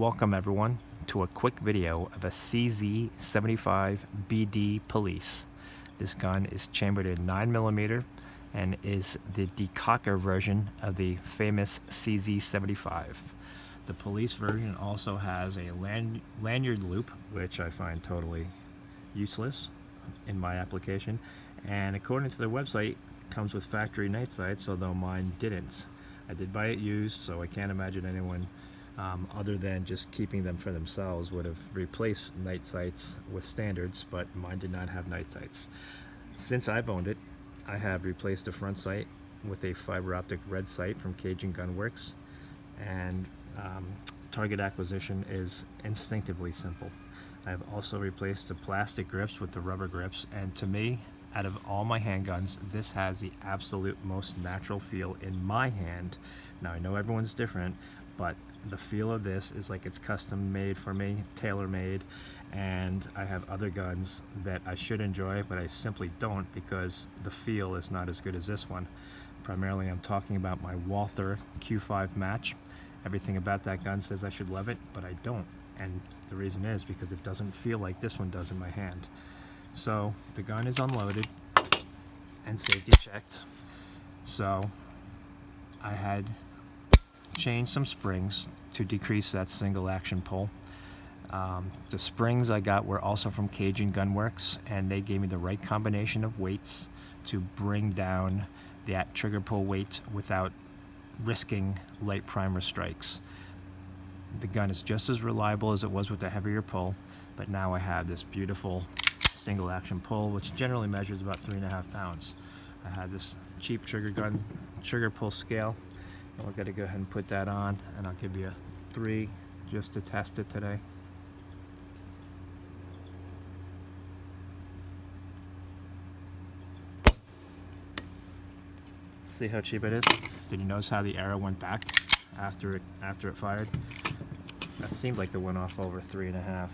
Welcome everyone to a quick video of a CZ75 BD Police. This gun is chambered in 9mm and is the decocker version of the famous CZ75. The police version also has a lanyard loop, which I find totally useless in my application, and according to their website comes with factory night sights, although mine didn't. I did buy it used, so I can't imagine anyone other than just keeping them for themselves would have replaced night sights with standards, but mine did not have night sights. Since I've owned it, I have replaced the front sight with a fiber optic red sight from Cajun Gunworks, and target acquisition is instinctively simple. I've also replaced the plastic grips with the rubber grips, and to me, out of all my handguns, this has the absolute most natural feel in my hand. Now I know everyone's different, but the feel of this is like it's custom made for me, tailor made, and I have other guns that I should enjoy, but I simply don't because the feel is not as good as this one. Primarily I'm talking about my Walther Q5 match. Everything about that gun says I should love it, but I don't, and the reason is because it doesn't feel like this one does in my hand. So the gun is unloaded and safety checked, so I had changed some springs to decrease that single action pull. The springs I got were also from Cajun Gunworks, and they gave me the right combination of weights to bring down that trigger pull weight without risking light primer strikes. The gun is just as reliable as it was with the heavier pull, but now I have this beautiful single action pull, which generally measures about 3.5 pounds. I had this cheap trigger pull scale, and we're going to go ahead and put that on, and I'll give you a 3 just to test it today. See how cheap it is? Did you notice how the arrow went back after it fired? That seemed like it went off over 3.5.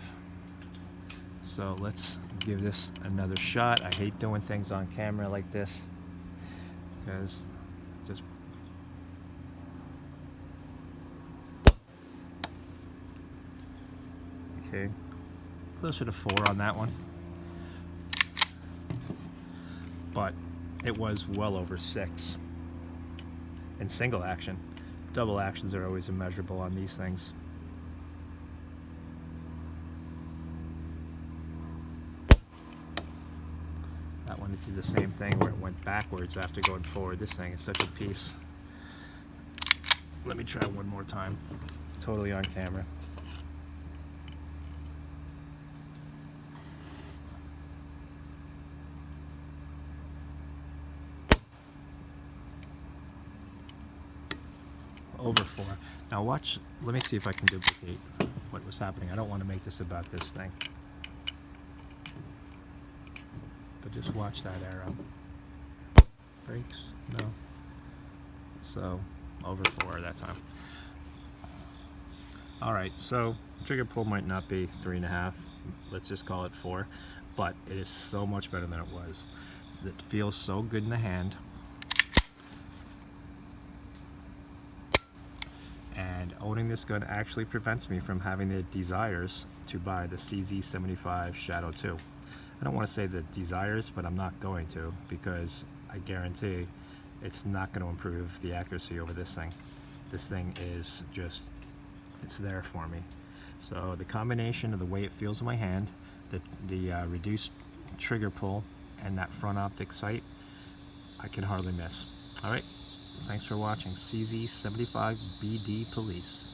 So let's give this another shot. I hate doing things on camera like this because just okay, closer to 4 on that one, but it was well over 6 in single action. Double actions are always immeasurable on these things. That one did the same thing where it went backwards after going forward. This thing is such a piece. Let me try one more time, totally on camera. Over 4. Now watch, let me see if I can duplicate what was happening. I don't want to make this about this thing, but just watch that arrow. Brakes? No. So over 4 that time. Alright, so trigger pull might not be 3.5, let's just call it 4, but it is so much better than it was. It feels so good in the hand. And owning this gun actually prevents me from having the desires to buy the CZ75 Shadow 2. I don't want to say the desires, but I'm not going to, because I guarantee it's not going to improve the accuracy over this thing. This thing is just, it's there for me. So the combination of the way it feels in my hand, the reduced trigger pull, and that front optic sight, I can hardly miss. Alright. Thanks for watching CZ75 BD Police.